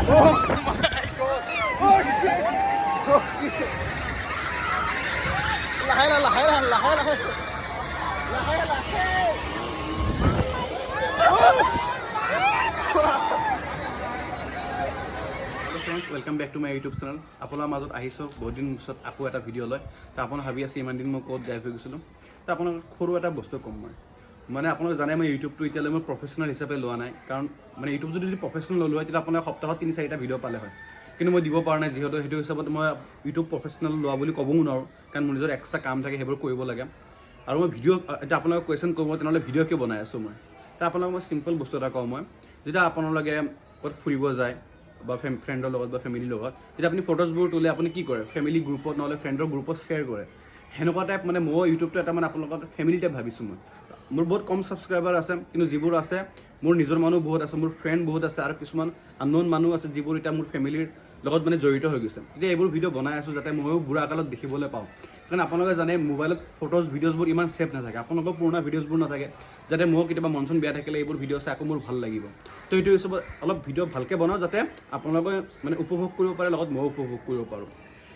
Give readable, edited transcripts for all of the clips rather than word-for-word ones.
Oh my god! Oh shit! Oh shit! Hello friends, welcome back to my YouTube channel. আপোনাৰ মাজত আহিছো বহুত দিন পিছত আকৌ এটা ভিডিঅ লৈ তা আপোন ভাবি আছে ইমান দিন মই কোড গাইব হৈ গৈছিলো তা আপোনাক খৰু এটা বস্তু কম মানে আপোনাক জানে মই ইউটিউবটো এতিয়ালৈ মই প্ৰফেশনাল হিচাপে লোৱা নাই কাৰণ মানে ইউটিউব যদি প্ৰফেশনাল লোৱা তেতিয়া আপোনাৰ সপ্তাহত 3-4টা ভিডিঅ পালে হয় কিন্তু মই দিব পৰা নাই যেহেতু হেতু হিচাপত মই ইউটিউব প্ৰফেশনাল লোৱা বুলি ক'বও নোৱাৰো কাৰণ মোৰ নিজৰ এক্সট্ৰা কাম থাকে হেবোৰ কৰিব লাগে আৰু মই ভিডিঅ এটা আপোনাক কোৱেশ্চন কৰিব তেনেহলে ভিডিঅ কিয় বনাই আছো মই তা আপোনাক মই সিম্পল বস্তু এটা কওঁ মই যেতিয়া আপোনালোকে ক'ত ফুৰিব যায় বা ফ্ৰেণ্ডৰ লগত বা ফ্যামিলিৰ লগত যেতিয়া আপুনি ফটোজবোৰ তোলে আপুনি কি কৰে ফ্যামিলি গ্ৰুপত নহলে ফ্ৰেণ্ডৰ গ্ৰুপত শেয়াৰ কৰে হেনেকুৱা টাইপ মানে মই ইউটিউবটো এটা মানে আপোনালোকৰ ফ্যামিলি টাইপ ভাবিছো মই মোৰ বহুত কম সাবস্ক্ৰাইবাৰ আছে কিন্তু যিবোৰ আছে মোৰ নিজৰ মানুহ বহুত আছে মোৰ ফ্ৰেণ্ড বহুত আছে আৰু কিছুমান আননোন মানুহ আছে যিবোৰ এটা মোৰ ফ্যামিলিৰ লগত মানে জড়িত হৈ গৈছে এতিয়া এইবোৰ ভিডিঅ বনাই আছো যাতে মইও বুঢ়া কালত দেখিবলৈ পাওঁ কাৰণ আপোনালোকে জানে মোবাইলত ফটোজ ভিডিঅ'জবোৰ ইমান সেভ নাথাকে আপোনালোকৰ পুৰণা ভিডিঅ'জবোৰ নাথাকে যাতে মই কেতিয়াবা মনচন বেয়া থাকিলে এইবোৰ ভিডিঅ' চাই আকৌ মোৰ ভাল লাগিব তো এইটো হিচাপত অলপ ভিডিঅ' ভালকে বনাও যাতে আপোনালোকে মানে উপভোগ কৰিব পাৰে লগত মই উপভোগ কৰিব পাৰোঁ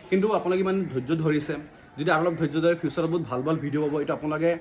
কিন্তু আপোনালোকে ইমান ধৈৰ্য ধৰিছে যদি আৰু অলপ ধৈৰ্য ধৰে ফিউচাৰত বহুত ভাল ভাল ভিডিঅ' পাব এইটো আপোনালোকে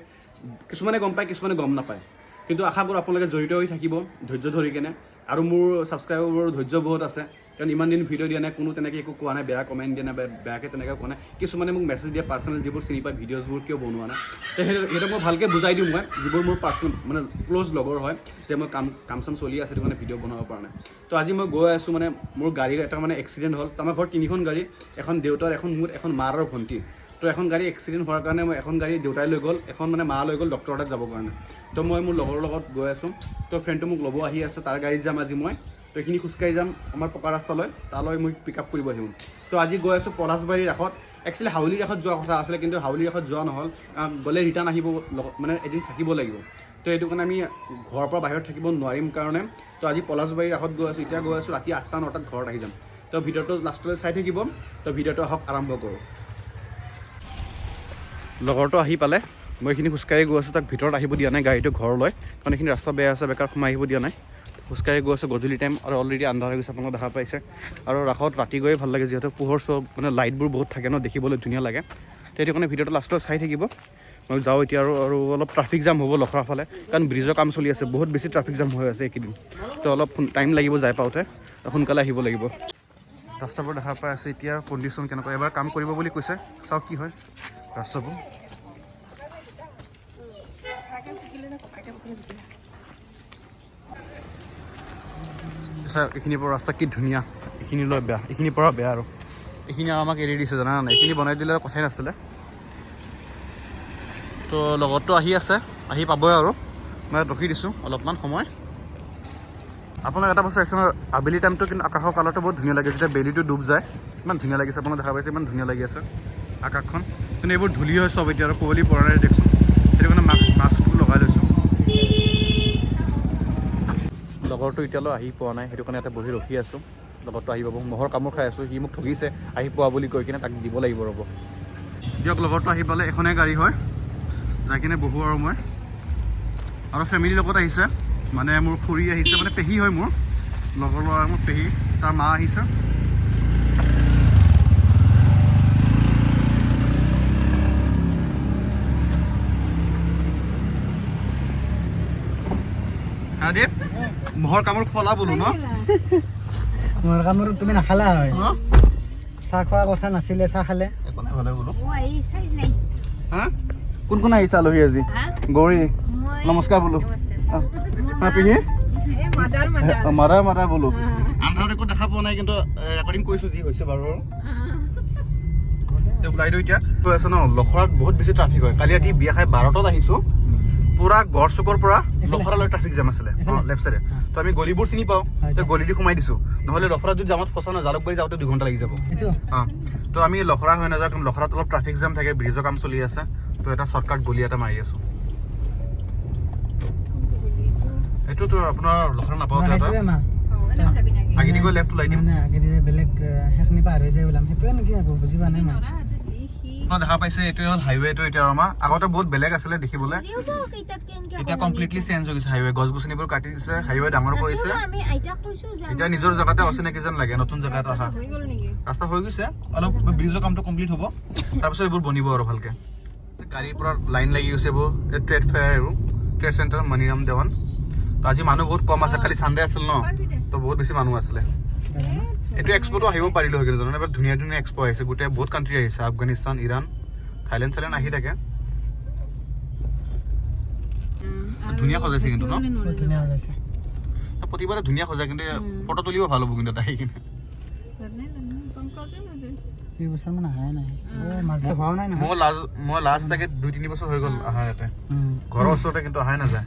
কিছুমানে গম পায় কিছুমানে গম নাপায় কিন্তু আশা কৰোঁ আপোনালোকে জড়িত হৈ থাকিব ধৈৰ্য ধৰি কেনে আৰু মোৰ সাবস্ক্ৰাইবাৰবোৰ ধৈৰ্য বহুত আছে কাৰণ ইমান দিন ভিডিঅ' দিয়া নাই কোনো তেনেকৈ একো কোৱা নাই বেয়া কমেণ্ট দিয়া নাই বেয়াকৈ তেনেকৈ কোৱা নাই কিছুমানে মোক মেছেজ দিয়ে পাৰ্চনেল যিবোৰ চিনি পায় ভিডিঅ'জবোৰ কিয় বনোৱা নাই তো সেইটো মই ভালকৈ বুজাই দিওঁ মই যিবোৰ মোৰ পাৰ্চনেল মানে ক্ল'জ লগৰ হয় যে মই কাম চাম চলি আছে সেইটো মানে ভিডিঅ' বনাব পৰা নাই তো আজি মই গৈ আছোঁ মানে মোৰ গাড়ী এটা মানে এক্সিডেণ্ট হ'ল তো আমাৰ ঘৰত 3খন গাড়ী এখন দেউতাৰ এখন মোৰ এখন মাৰ আৰু ভণ্টি তো এখন গাড়ী এক্সিডেণ্ট হোৱাৰ কাৰণে মই এখন গাড়ী দেউতাই লৈ গ'ল এখন মানে মা লৈ গ'ল ডক্টৰ তাত যাবৰ কাৰণে তো মই মোৰ লগৰ লগত গৈ আছোঁ তো ফ্ৰেণ্ডটো মোক ল'ব আহি আছে তাৰ গাড়ীত যাম আজি মই তো এইখিনি খোজকাঢ়ি যাম আমাৰ পকা ৰাস্তালৈ তালৈ মই পিক আপ কৰিব আহিম তো আজি গৈ আছোঁ পলাশবাৰীৰ ৰাসত একচুৱেলি হাউলিৰ ৰাসত যোৱা কথা আছিলে কিন্তু হাউলিৰ ৰাসত যোৱা নহ'ল গ'লে ৰিটাৰ্ণ আহিব মানে এদিন থাকিব লাগিব তো এইটো কাৰণে আমি ঘৰৰ পৰা বাহিৰত থাকিব নোৱাৰিম কাৰণে তো আজি পলাশবাৰীৰ ৰাসত গৈ আছোঁ এতিয়া গৈ আছোঁ ৰাতি 8টা-9টাত ঘৰত আহি যাম তো ভিডিঅ'টো লাষ্টলৈ চাই থাকিব তো ভিডিঅ'টো আহক আৰম্ভ কৰোঁ লগৰটো আহি পালে মই এইখিনি খোজকাঢ়ি গৈ আছোঁ তাক ভিতৰত আহিব দিয়া নাই গাড়ীটো ঘৰলৈ কাৰণ এইখিনি ৰাস্তা বেয়া আছে বেকাৰ সোমাই আহিব দিয়া নাই খোজকাঢ়ি গৈ আছোঁ গধূলি টাইম আৰু অলৰেডি আন্ধাৰ হৈ গৈছে আপোনালোকে দেখা পাইছে আৰু ৰাসত ৰাতি গৈয়ে ভাল লাগে যিহেতু পোহৰ চব মানে লাইটবোৰ বহুত থাকে ন দেখিবলৈ ধুনীয়া লাগে সেইটো কাৰণে ভিডিঅ'টো লাষ্টত চাই থাকিব মই যাওঁ এতিয়া আৰু অলপ ট্ৰাফিক জাম হ'ব লখৰাৰ ফালে কাৰণ ব্ৰিজৰ কাম চলি আছে বহুত বেছি ট্ৰাফিক জাম হৈ আছে এইকেইদিন তো অলপ টাইম লাগিব যাই পাওঁতে সোনকালে আহিব লাগিব ৰাস্তাবোৰ দেখা পাই আছে এতিয়া কণ্ডিশ্যন কেনেকুৱা এবাৰ কাম কৰিব বুলি কৈছে চাওক কি হয় ৰাস্তাবোৰ এইখিনিৰ পৰা ৰাস্তা কি ধুনীয়া এইখিনিলৈ বেয়া এইখিনিৰ পৰা বেয়া আৰু এইখিনি আৰু আমাক এৰি দিছে জানা নাই এইখিনি বনাই দিলে কথাই নাছিলে তো লগততো আহি আছে আহি পাবই আৰু মই ৰখি দিছোঁ অলপমান সময় আপোনাক এটা বস্তু আছে আবেলি টাইমটো কিন্তু আকাশৰ কালাৰটো বহুত ধুনীয়া লাগে যেতিয়া বেলিটো ডুব যায় ইমান ধুনীয়া লাগিছে আপোনাক দেখা পাইছে ইমান ধুনীয়া লাগি আছে আকাশখন কিন্তু এইবোৰ ধূলি হয় চব এতিয়া আৰু কুঁৱলী পৰা নাই দেখিছোঁ সেইটো কাৰণে মাস্কটো লগাই লৈছোঁ লগৰটো এতিয়ালৈ আহি পোৱা নাই সেইটো কাৰণে ইয়াতে বহি ৰখি আছোঁ লগৰটো আহি পাব মহৰ কামোৰ খাই আছোঁ সি মোক ঠগিছে আহি পোৱা বুলি কৈ কিনে তাক দিব লাগিব ৰ'ব দিয়ক লগৰটো আহি পালে এখনেই গাড়ী হয় যাই কিনে বহোঁ আৰু মই আৰু ফেমিলিৰ লগত আহিছে মানে মোৰ খুৰী আহিছে মানে পেহী হয় মোৰ লগৰ ল'ৰা মোৰ পেহী তাৰ মা আহিছে দেৱ মহৰ কামোৰ খোলা বোলো ন মহৰ কামোৰ তুমি নাখালা হয় চাহ খোৱা কথা নাছিলে চাহ খালে একো নাই ভালে বোলো হা কোন আহিছে আলহী আজি গৌৰী নমস্কাৰ বোলো পেহী মাদাৰ বোলো আন্ধাৰত একো দেখা পোৱা নাই কিন্তু ৰেকৰ্ডিং কৰিছোঁ যি হৈছে বাৰু ওলাই দিওঁ এতিয়া কৈ আছে ন লখৰাত বহুত বেছি ট্ৰাফিক হয় কালি ৰাতি বিয়া খাই 12টাত আহিছোঁ পুৰা গড় চুকৰ পৰা লখৰালৈ ট্ৰাফিক জাম আছিলে লেফ্ট চাইডে তো আমি গলিবোৰ চিনি পাওঁ তো গলিটো সোমাই দিছোঁ নহ'লে লখৰাত যদি জামত ফচা ন জালুকবাৰী যাওঁতে 2 ঘণ্টা লাগি যাব তো আমি লখৰা হৈ নাযাওঁ কাৰণ লখৰাত অলপ ট্ৰাফিক জাম থাকে ব্ৰিজৰ কাম চলি আছে তো এটা শ্বৰ্টকাট গলি এটা মাৰি আছোঁ এইটোতো আপোনাৰ লখৰা নাপাওঁতে এটা আগেদি গৈ লেফ্ট ওলাই দিম আগেদি বেলেগ সেইখিনি পাৰ হৈ যায় ওলাম সেইটোৱে নেকি আকৌ বুজি পোৱা নাই মই আপোনাৰ দেখা পাইছে এইটোৱে হ'ল হাইৱেটো এতিয়া আমাৰ আগতে বহুত বেলেগ আছিলে দেখিবলৈ এতিয়া কমপ্লিটলি চেঞ্জ হৈ গৈছে হাইৱে গছ গছনিবোৰ কাটি দিছে হাইৱে ডাঙৰ কৰিছে এতিয়া নিজৰ জেগাতে অচিনাকি যেন লাগে নতুন জেগাত অহা ৰাস্তা হৈ গৈছে অলপ ব্ৰিজৰ কামটো কমপ্লিট হ'ব তাৰপিছত এইবোৰ বনিব আৰু ভালকে গাড়ীৰ পৰা লাইন লাগি গৈছে এইবোৰ ট্ৰেড ফেয়াৰ আৰু ট্ৰেড চেণ্টাৰ মণিৰাম দেৱান তো আজি মানুহ বহুত কম আছে খালি চানডে আছিল ন তো বহুত বেছি মানুহ আছিলে এইটো এক্সপোটো আহিব পাৰিলো হৈ গ'ল জানো এবাৰ ধুনীয়া ধুনীয়া এক্সপো আহিছে গোটেই বহুত কাণ্ট্ৰি আহিছে আফগানিস্তান ইৰাণ থাইলেণ্ড চাইলেণ্ড আহি থাকে ধুনীয়া সজাইছে কিন্তু ন ধুনীয়া হৈছে প্ৰতিবাৰে ধুনীয়া সজাই কিন্তু ফটো তুলিব ভাল হ'ব কিন্তু আহি কিনে দুই বছৰ মান অহাই নাই মাজতে হোৱাও নাই নহয় মই লাষ্ট চাগে 2-3 বছৰ হৈ গ'ল অহা ইয়াতে ঘৰৰ ওচৰতে কিন্তু অহাই নাযায়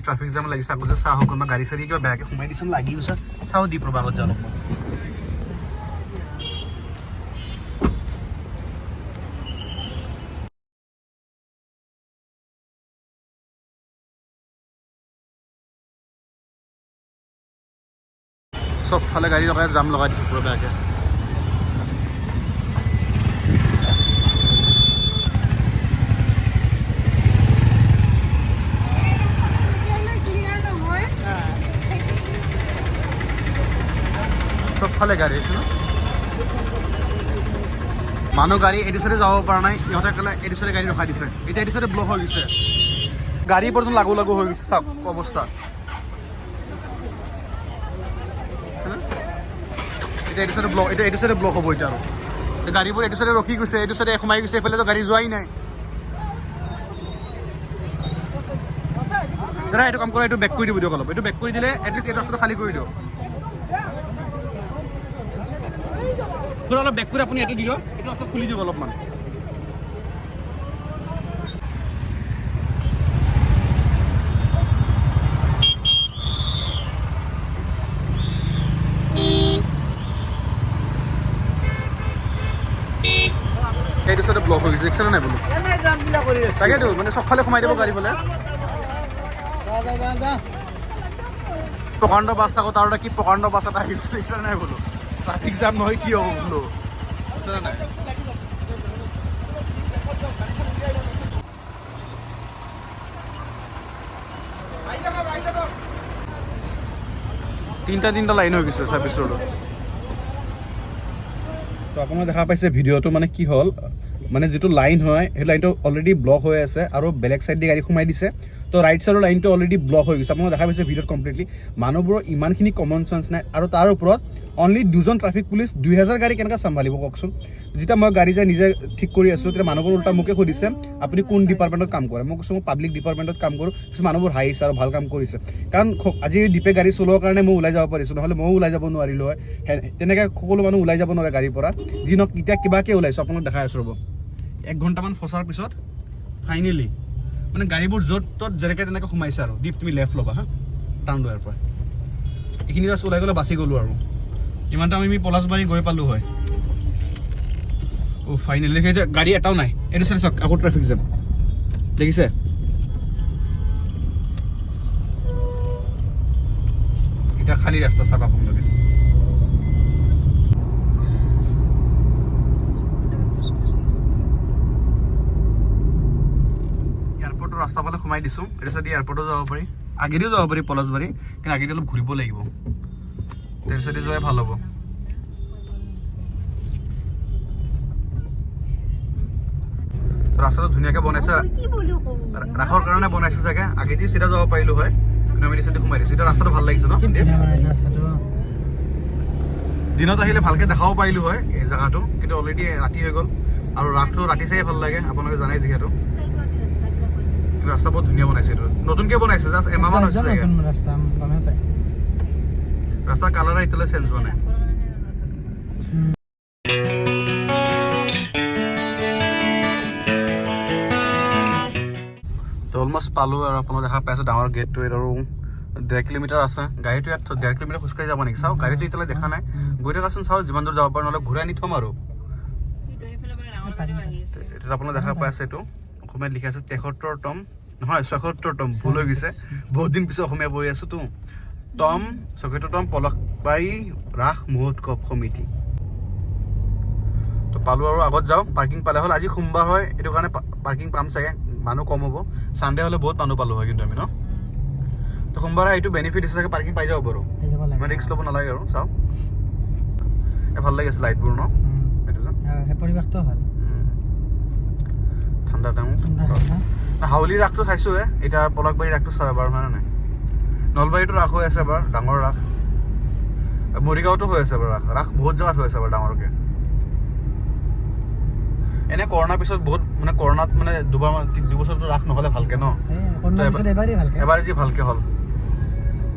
ট্ৰাফিক জাম লাগিছে আকৌ যে চাহ কোনোবা গাড়ী চাড়ী কিবা বেয়াকৈ সোমাই দিছে লাগি গৈছে চাওঁ দি প্ৰভাগত যাওঁ অলপ চবফালে গাড়ী লগাই জাম লগাই দিছে পুৰা বেয়াকৈ চবফালে গাড়ী আছে ন মানুহ গাড়ী এইটো চাইডে যাব পৰা নাই ইহঁতে ক'লে এইটো চাইডে গাড়ী ৰখাই দিছে এতিয়া এইটো চাইডে ব্লক হৈ গৈছে গাড়ী পৰ্যন্ত লাগু লাগু হৈ গৈছে চাওক অৱস্থা এতিয়া এইটো চাইডে ব্লক এতিয়া এইটো চাইডে ব্লক হ'ব এতিয়া আৰু গাড়ীবোৰ এইটো চাইডে ৰখি গৈছে এইটো চাইডে সোমাই গৈছে এইফালেতো গাড়ী যোৱাই নাই দাদা এইটো কাম কৰা এইটো বেক কৰি দিব দিয়ক অলপ এইটো বেক কৰি দিলে এটলিষ্ট এইটো ৰাস্তাটো খালী কৰি দিয়ক অলপ বেক কৰি আপুনি এইটো দি দিয়ক এইটো ৰাস্তা খুলি দিব অলপমান এইটো চাইডে ব্লক হৈ গৈছে দেখিছেনে নাই বোলো তাকেতো মানে চবফালে সোমাই দিব গাড়ী ফালে প্ৰকাণ্ড বাছ থাকোঁ তাৰ কি প্ৰকাণ্ড বাছ এটা আহি গৈছে দেখিছেনে নাই বোলো ট্ৰাফিক জাম নহয় কি হ'ব বোলো দেখিছেনে নাই তিনিটা লাইন হৈ গৈছে ছাৰ্ভিচ ৰোডত তো আপোনালোকে দেখা পাইছে ভিডিঅ'টো মানে কি হ'ল মানে যিটো লাইন হয় সেই লাইনটো অলৰেডি ব্লক হৈ আছে আৰু বেলেগ চাইড দি গাড়ী সোমাই দিছে তো ৰাইট চাইডৰ লাইনটো অলৰেডি ব্লক হৈ গৈছে আপোনালোকে দেখা পাইছে ভিডিঅ'ত কমপ্লিটলি মানুহবোৰৰ ইমানখিনি কমন চেন্স নাই আৰু তাৰ ওপৰত অনলি 2জন ট্ৰাফিক পুলিচ 2000 গাড়ী কেনেকৈ চম্ভালিব কওকচোন যেতিয়া মই গাড়ী যাই নিজে ঠিক কৰি আছোঁ তেতিয়া মানুহবোৰ উল্টা মোকে সুধিছে আপুনি কোন ডিপাৰ্টমেণ্টত কাম কৰে মই কৈছোঁ মই পাব্লিক ডিপাৰ্টমেণ্টত কাম কৰোঁ কিছু মানুহবোৰ হাঁহিছে আৰু ভাল কাম কৰিছে কাৰণ আজি দীপে গাড়ী চলোৱাৰ কাৰণে মই ওলাই যাব পাৰিছোঁ নহ'লে ময়ো ওলাই যাব নোৱাৰিলোঁ হয় তেনেকৈ সকলো মানুহ ওলাই যাব নোৱাৰে গাড়ীৰ পৰা যি নহওক এতিয়া কিবাকৈ ওলাইছোঁ আপোনাক দেখাই আছোঁ ৰ'ব 1 ঘণ্টামান ফচাৰ পিছত ফাইনেলি মানে গাড়ীবোৰ য'ত ত'ত যেনেকৈ তেনেকৈ সোমাইছে আৰু দীপ তুমি লেফ্ট ল'বা হা টাউন লোৱাৰ পৰা এইখিনি জাষ্ট ওলাই গ'লে বাচি গ'লোঁ আৰু ইমানটা আমি পলাশবাৰী গৈ পালোঁ হয় অ' ফাইনেলি এতিয়া গাড়ী এটাও নাই এইটো চাই চাওক আকৌ ট্ৰাফিক জাম দেখিছে এতিয়া খালী ৰাস্তা চাওক আপোনালোকে এয়াৰপৰ্টৰ ৰাস্তা ফালে সোমাই দিছোঁ এইটো চাইডে এয়াৰপৰ্টো যাব পাৰি আগেদিও যাব পাৰি পলাশবাৰী কিন্তু আগেদি অলপ ঘূৰিব লাগিব তাৰ চাইডে যোৱাই ভাল হ'ব ৰাস্তাটো ধুনীয়াকৈ বনাইছে ৰাসৰ কাৰণে বনাইছে চাগে আগেদি চিধা যাব পাৰিলোঁ হয় কিন্তু আমি চিধা সোমাই দিছোঁ এতিয়া ৰাস্তাটো ভাল লাগিছে ন দিনত আহিলে ভালকৈ দেখাব পাৰিলোঁ হয় এই জেগাটো কিন্তু অলৰেডি ৰাতি হৈ গ'ল আৰু ৰাসটো ৰাতি চাই ভাল লাগে আপোনালোকে জানে যিহেতু কিন্তু ৰাস্তা বহুত ধুনীয়া বনাইছে এইটো নতুনকৈ বনাইছে জাষ্ট এমাহমান হৈছে চাগে ৰাস্তাৰ কালাৰ এতিয়ালৈ চেঞ্জ হোৱা নাই তো অলমষ্ট পালোঁ আৰু আপোনালোকে দেখা পাইছে ডাঙৰ গেটটো আৰু 1.5 কিলোমিটাৰ আছে গাড়ীটো ইয়াত 1.5 কিলোমিটাৰ খোজকাঢ়ি যাব নেকি চাওক গাড়ীটো এতিয়ালৈ দেখা নাই গৈ থকাচোন চাওক যিমান দূৰ যাব পাৰোঁ নহ'লে ঘূৰাই আনি থ'ম আৰু এইটো আপোনালোকে দেখা পাই আছে এইটো অসমীয়াত লিখা আছে 73তম নহয় 76তম ভুল হৈ গৈছে বহুত দিন পিছত অসমীয়া পঢ়ি আছোঁ তো 76তম পলাশবাৰী ৰাস মহোৎসৱ সমিতি তো পালোঁ আৰু আগত যাওঁ পাৰ্কিং পালে হ'ল আজি সোমবাৰ হয় এইটো কাৰণে পাৰ্কিং পাম চাগে মানুহ কম হ'ব চানডে হ'লে বহুত মানুহ পালোঁ হয় কিন্তু আমি ন তো সোমবাৰে এইটো বেনিফিট আছে চাগে পাৰ্কিং পাই যাব পাৰোঁ ইমান ৰিক্স ল'ব নালাগে আৰু চাওঁ ভাল লাগি আছে লাইটবোৰ ন এইটো যে পৰিৱেশটো ভাল ঠাণ্ডা টাইমো হাউলি ৰাসটো চাইছোঁহে এতিয়া পলাকবাৰী ৰাসটো চাব এবাৰ হয় নাই নলবাৰীতো ৰাস হৈ আছে এবাৰ ডাঙৰ ৰাস মৰিগাঁৱতো হৈ আছে এবাৰ ৰাস বহুত জেগাত হৈ আছে এবাৰ ডাঙৰকৈ এনে কৰোণাৰ পিছত বহুত মানে কৰোণাত মানে দুবছৰটো ৰাস নহ'লে ভালকে ন এবাৰ যি ভালকে হ'ল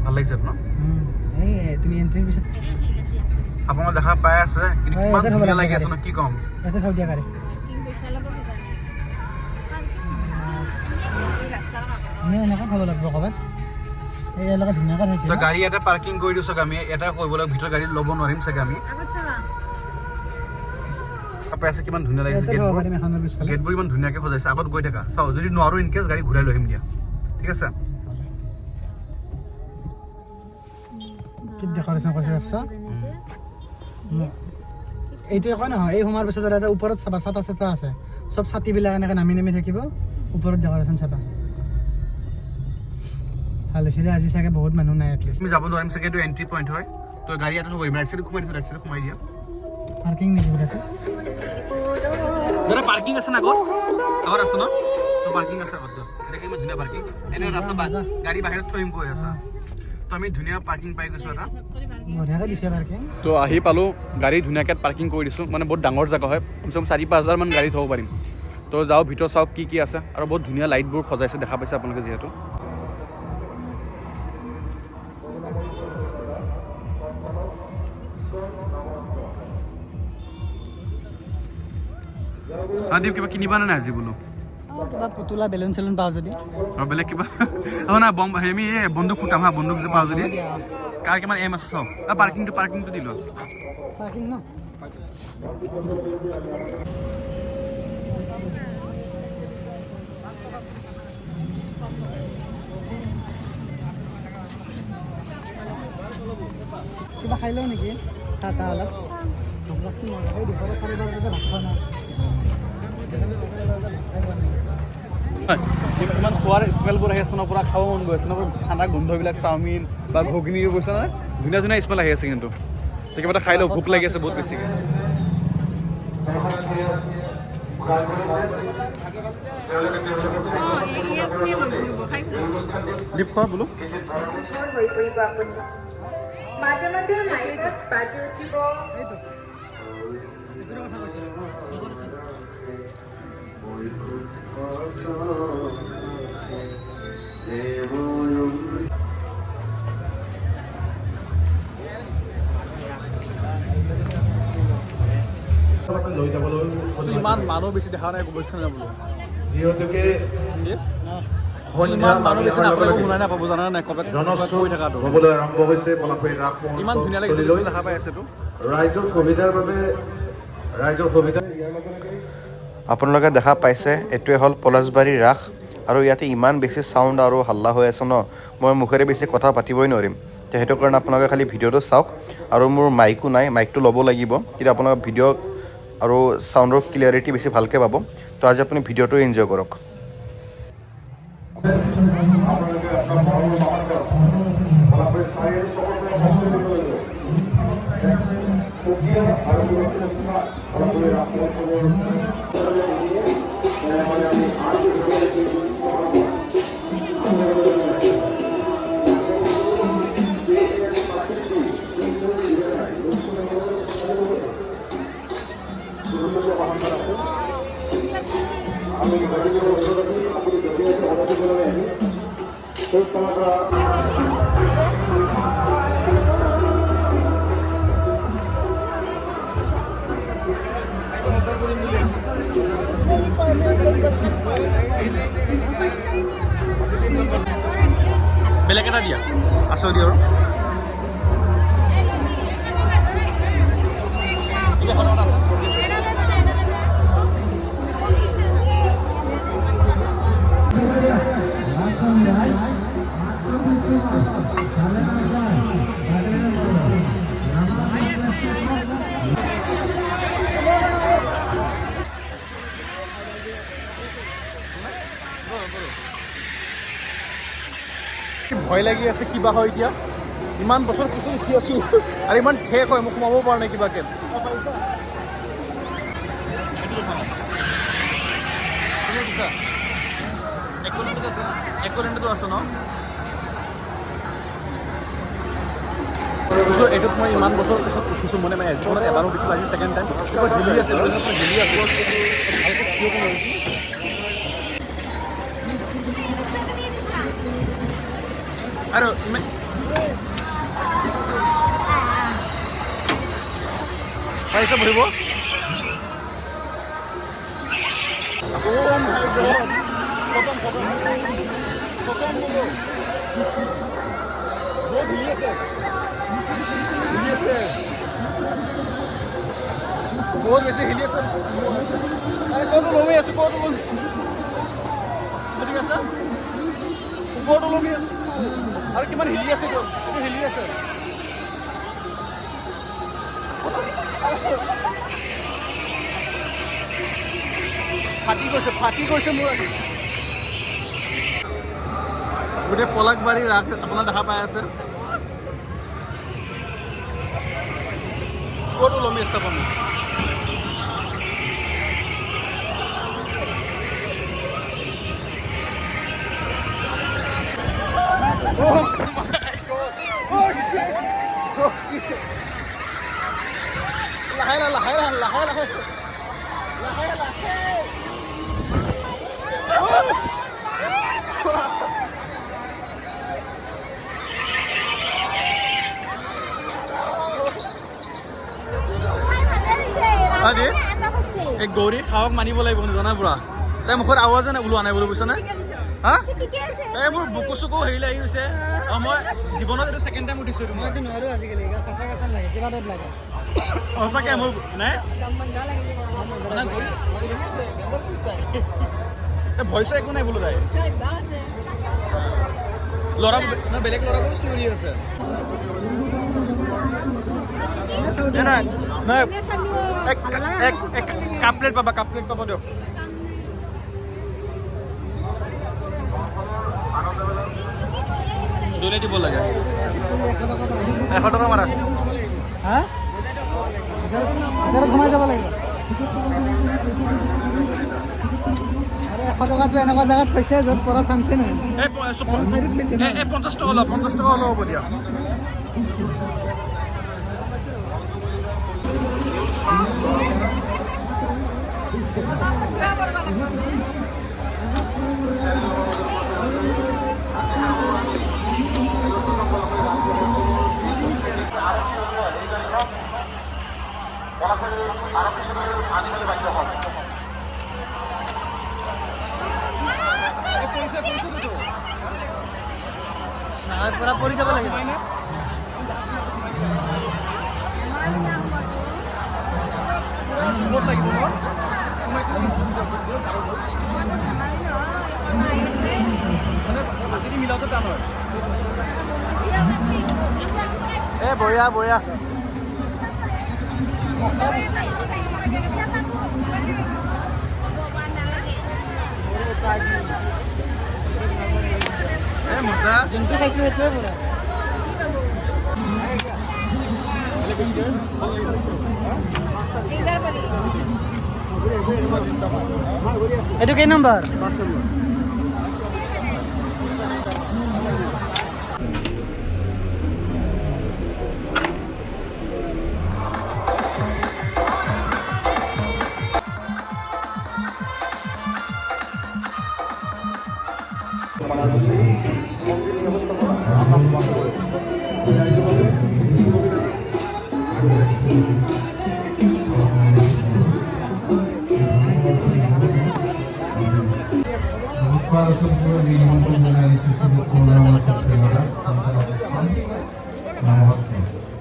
ভাল লাগিছে ন তুমি এন্ট্ৰিৰ পিছত আপোনালোকে দেখা পাই আছে কিন্তু কিমান ধুনীয়া লাগি আছে ন কি ক'ম ইয়াতে থৈ দিয়া গাড়ী এনেকৈ থ'ব লাগিব ক'ৰবাত এই এলেকা ধুনীয়াকৈ থৈছে তো গাড়ী ইয়াতে পাৰ্কিং কৰি দিছোঁ আমি এটা কৰিব লাগিব ভিতৰত গাড়ী ল'ব নোৱাৰিম চাগে আমি পাই আছে কিমান ধুনীয়া লাগিছে গেটবোৰ ইমান ধুনীয়াকৈ সজাইছে আগত গৈ থাকা চাওঁ যদি নোৱাৰোঁ ইনকেছ গাড়ী ঘূৰাই লৈ আহিম দিয়া ঠিক আছে কি ডেকৰেশ্যন কৰিছে এইটো একো নহয় এই সোমাৰ পিছত এটা ওপৰত চাবা ছাতা চাটা আছে চব ছাতিবিলাক এনেকৈ নামি নামি থাকিব ওপৰত ডেকৰেশ্যন চাবা ভাল হৈছিলে আজি চাগে বহুত মানুহ নাই এটলিষ্ট আমি যাব নোৱাৰিম চাগে এইটো এণ্ট্ৰি পইণ্ট হয় তো গাড়ী ইয়াতে থ'ব ৰাইট চাইডে সোমাই দিছোঁ ৰাইট চাইডে সোমাই দিয়া পাৰ্কিং নিদিব আছে দাদা পাৰ্কিং আছে না আগত আছে ন তো পাৰ্কিং আছে আগত এনেকৈ ইমান ধুনীয়া পাৰ্কিং এনে ৰাস্তা গাড়ী বাহিৰত থৈ গৈ আছে তো আমি ধুনীয়া পাৰ্কিং পাই গৈছোঁ এটা বঢ়িয়াকৈ দিছে পাৰ্কিং তো আহি পালোঁ গাড়ী ধুনীয়াকৈ পাৰ্কিং কৰি দিছোঁ মানে বহুত ডাঙৰ জেগা হয় কমচে কম 4-5 হাজাৰমান গাড়ী থ'ব পাৰিম তো যাওঁ ভিতৰত চাওক কি আছে আৰু বহুত ধুনীয়া লাইটবোৰ সজাইছে দেখা পাইছে আপোনালোকে যিহেতু দীপ কিবা কিনিবা নে নাই আজি বোলো কিবা পুতলা বেলুন চেলুন পাওঁ যদি আৰু বেলেগ কিবা নাই আমি এই বন্দুক ফুটাম হা বন্দুক যে পাওঁ যদি কাৰ কিমান এম আছে চাওঁ পাৰ্কিংটো দি লোৱা পাৰ্কিং ন কিবা খাই লওঁ নেকি চাহ অলপ কিমান খোৱাৰ স্মেলবোৰ আহি আছে ন পূৰা খাব মন গৈ আছে ন ঠাণ্ডা গোন্ধবিলাক চাওমিন বা ঘুগনি গৈছে নহয় ধুনীয়া ধুনীয়া স্মেল আহি আছে কিন্তু কিবা এটা খাই লওঁ ভোক লাগি আছে বহুত বেছিকৈ দীপ খোৱা বোলো মাজে মাজে মাইকত বাজি উঠিব ইমান মানুহ বেছি দেখা নাই গৈছে নে বোলো যিহেতুকে ইমান মানুহ বেছি আপোনালোকে শুনাই নাপাব জানা নাই কবাত কৈ থকাটো হ'বলৈ আৰম্ভ হৈছে পলাশবাৰী ৰাস ইমান ধুনীয়া লাগিছে দেখা পাই আছেতো ৰাইজৰ সুবিধাৰ বাবে আপোনালোকে দেখা পাইছে এইটোৱে হ'ল পলাশবাৰী ৰাস আৰু ইয়াতে ইমান বেছি চাউণ্ড আৰু হাল্লা হৈ আছে ন মই মুখেৰে বেছি কথা পাতিবই নোৱাৰিম তো সেইটো কাৰণে আপোনালোকে খালি ভিডিঅ'টো চাওক আৰু মোৰ মাইকো নাই মাইকটো ল'ব লাগিব তেতিয়া আপোনালোকে ভিডিঅ' আৰু চাউণ্ডৰ ক্লিয়াৰিটি বেছি ভালকৈ পাব তো আজি আপুনি ভিডিঅ'টো এনজয় কৰক বেলেগ এটা দিয়া আছো দিয়া আৰু ভয় লাগি আছে কিবা হয় এতিয়া ইমান বছৰ পিছত উঠি আছোঁ আৰু ইমান ঠেক হয় মোক সোমাব পৰা নাই কিবাকে একোলেণ্ডটো আছে ন এইটোত মই ইমান বছৰ পিছত উঠিছোঁ মানে জীৱনত এবাৰো উঠিছোঁ আজি ছেকেণ্ড টাইম হিলি আছে হিলি আছোঁ ভালকৈ থিয় আৰু ইমান পাৰিছে বহিব বহুত বেছি হিলি আছে ক'তো লমি আছোঁ ক'তো লমি আছোঁ ঠিক আছে ওপৰতো লমি আছোঁ আৰু কিমান হিলি আছে হিলি আছে ফাটি গৈছে মোৰ আজি গোটেই পলাকবাৰী ৰাস আপোনাৰ দেখা পাই আছে ক'তো লমি আছে আপুনি লাহে এই গৌৰী খাওক মানিব লাগিব জানা পুৰা তাই মুখত আৱাজে ওলোৱা নাই বোলো বুজিছানে হা এই মোৰ বুকু চুকু হেৰি লাগি গৈছে মই জীৱনত এইটো ছেকেণ্ড টাইম উঠিছোঁ সঁচাকৈ মোৰ নাই ভয় চয় একো নাই বোলো তাই ল'ৰা বেলেগ ল'ৰাবোৰো চিঞৰি আছে কাপ প্লেট পাবা দিয়ক দৌৰাই দিব লাগে 100 টকা মাৰা হা ঘুমাই যাব লাগিব আৰু 100 টকাটো এনেকুৱা জেগাত থৈছে য'ত পৰা চান্সে নাই 50 টকা লওক 50 টকা ল'ব দিয়া পৰা পৰি যাব লাগিব বঢ়িয়া বঢ়িয়া যোনটো খাইছোঁ সেইটোৱে পৰা এইটো কেই নম্বৰ 5 নম্বৰ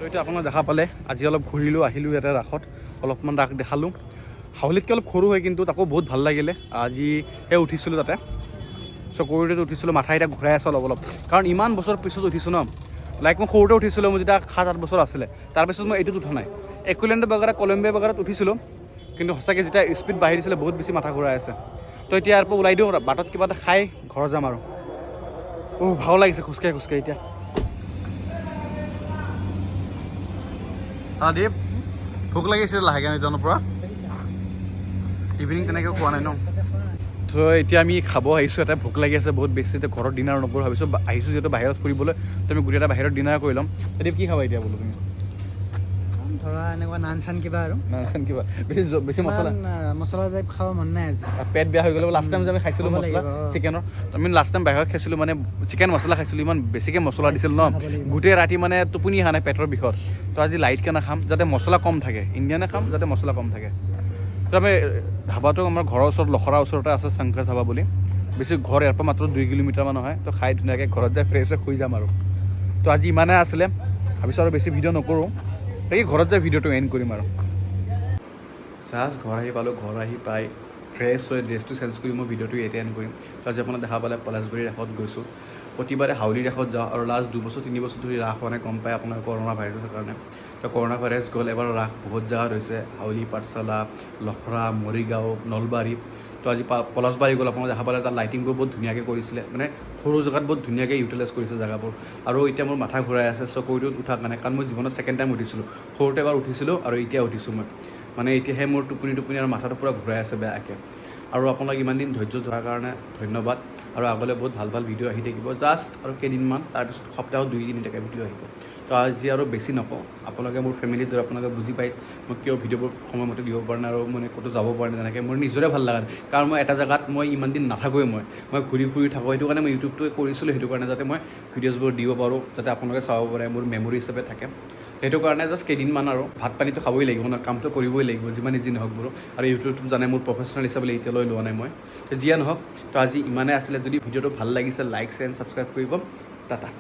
এইটো আপোনাক দেখা পালে আজি অলপ ঘূৰিলোঁ আহিলোঁ ইয়াতে ৰাসত অলপমান ৰাস দেখালোঁ হাউলিতকৈ অলপ সৰু হয় কিন্তু তাকো বহুত ভাল লাগিলে আজি উঠিছিলোঁ তাতে চকুৰিতে উঠিছিলোঁ মাথা এতিয়া ঘূৰাই আছে অলপ কাৰণ ইমান বছৰ পিছত উঠিছোঁ ন লাইক মই সৰুতে উঠিছিলোঁ মোৰ যেতিয়া 7-8 বছৰ আছিলে তাৰপিছত মই এইটোত উঠা নাই একোলেণ্ড বাগেৰা কলম্বিয়া বাগেৰাত উঠিছিলোঁ কিন্তু সঁচাকৈ যেতিয়া স্পীড বাঢ়ি দিছিলে বহুত বেছি মাথা ঘূৰাই আছে তো এতিয়া ইয়াৰ পৰা ওলাই দিওঁ বাটত কিবা এটা খাই ঘৰ যাম আৰু ভাল লাগিছে খোজকাঢ়ি খোজকাঢ়ি এতিয়া দীপ ভোক লাগিছে লাহেকৈ নিজানৰ পৰা ইভিনিং তেনেকৈ খোৱা নাই ন তো এতিয়া আমি খাব আহিছোঁ এটা ভোক লাগি আছে বহুত বেছি এতিয়া ঘৰত ডিনাৰ নকৰোঁ ভাবিছোঁ আহিছোঁ যিহেতু বাহিৰত ফুৰিবলৈ তো আমি গোটেই এটা বাহিৰত ডিনাৰ কৰি ল'ম দীপ কি খাবা এতিয়া বোলো তুমি ধৰা এনেকুৱা নান চান কিবা আৰু নাজান কিবা বেছি মছলা মছলা টাইপ খাব মন নাই আজি পেট বেয়া হৈ গ'লে লাষ্ট টাইম যে আমি খাইছিলোঁ খাব মছলা লাগিব, চিকেনৰ আমি লাষ্ট টাইম বাহিৰত খাইছিলোঁ মানে চিকেন মছলা খাইছিলোঁ ইমান বেছিকৈ মছলা দিছিল ন খাব লাগিব। গোটেই ৰাতি মানে টোপনি অহা নাই পেটৰ বিষত তো আজি লাইটকৈ নাখাম যাতে মছলা কম থাকে ইণ্ডিয়ানে খাম যাতে মছলা কম থাকে তো আমি ধাবাটো আমাৰ ঘৰৰ ওচৰত লখৰাৰ ওচৰতে আছে শংকৰ ধাবা বুলি বেছি ঘৰ ইয়াৰ পৰা মাত্ৰ 2 কিলোমিটাৰমান হয় তো খাই ধুনীয়াকৈ ঘৰত যাই ফ্ৰেছ হৈ শুই যাম আৰু তো আজি ইমানে আছিলে ভাবিছোঁ আৰু বেছি ভিডিঅ' নকৰোঁ এই ঘৰত যাই ভিডিঅ'টো এণ্ড কৰিম আৰু জাষ্ট ঘৰ আহি পালোঁ ঘৰ আহি পাই ফ্ৰেছ হৈ ড্ৰেছটো চেঞ্জ কৰি মই ভিডিঅ'টো এতিয়া এণ্ড কৰিম তো আজি আপোনাক দেখা পালে পলাশবাৰী ৰাসত গৈছোঁ প্ৰতিবাৰে হাউলি ৰাসত যাওঁ আৰু লাষ্ট 2 বছৰ 3 বছৰ ধৰি ৰাস হোৱা নাই গম পায় আপোনাৰ কৰোণা ভাইৰাছৰ কাৰণে তো কৰোণা ভাইৰাছ গ'ল এবাৰ ৰাস বহুত জেগাত হৈছে হাউলি পাঠশালা লখৰা মৰিগাঁও নলবাৰী তো আজি পলাশবাৰী গ'ল আপোনালোকে দেখা পালে তাত লাইটিংবোৰ বহুত ধুনীয়াকৈ কৰিছিলে মানে সৰু জেগাত বহুত ধুনীয়াকৈ ইউটিলাইজ কৰিছে জেগাবোৰ আৰু এতিয়া মোৰ মাথা ঘূৰাই আছে চকুটোত উঠা কাৰণে কাৰণ মই জীৱনত ছেকেণ্ড টাইম উঠিছিলোঁ সৰুতে এবাৰ উঠিছিলোঁ আৰু এতিয়া উঠিছোঁ মই মানে এতিয়াহে মোৰ টোপনি আৰু মাথাটো পূৰা ঘূৰাই আছে বেয়াকৈ আৰু আপোনাক ইমান দিন ধৈৰ্য ধৰাৰ কাৰণে ধন্যবাদ আৰু আগলৈ বহুত ভাল ভাল ভিডিঅ' আহি থাকিব জাষ্ট আৰু কেইদিনমান তাৰপিছত সপ্তাহত 2-3টাকৈ ভিডিঅ' আহিব তো আজি আৰু বেছি নকওঁ আপোনালোকে মোৰ ফেমিলিৰ দৰে আপোনালোকে বুজি পায় মই কিয় ভিডিঅ'বোৰ সময়মতে দিব পৰা নাই আৰু মানে ক'তো যাব পৰা নাই তেনেকৈ মোৰ নিজৰে ভাল লগা নাই কাৰণ মই এটা জেগাত মই ইমান দিন নাথাকোঁৱেই মই ঘূৰি ফুৰি থাকোঁ সেইটো কাৰণে মই ইউটিউবটো কৰিছিলোঁ সেইটো কাৰণে যাতে মই ভিডিঅ'ছবোৰ দিব পাৰোঁ যাতে আপোনালোকে চাব পাৰে মোৰ মেমৰি হিচাপে থাকে সেইটো কাৰণে জাষ্ট কেইদিনমান আৰু ভাত পানীটো খাবই লাগিব ন কামটো কৰিবই লাগিব যিমান ইজি নহওক বাৰু আৰু ইউটিউবটো জানে মোৰ প্ৰফেচনেল হিচাপে এতিয়ালৈ লোৱা নাই মই যিয়ে নহওক তো আজি ইমানে আছিলে যদি ভিডিঅ'টো ভাল লাগিছে লাইক এণ্ড ছাবস্ক্ৰাইব কৰিব টাটা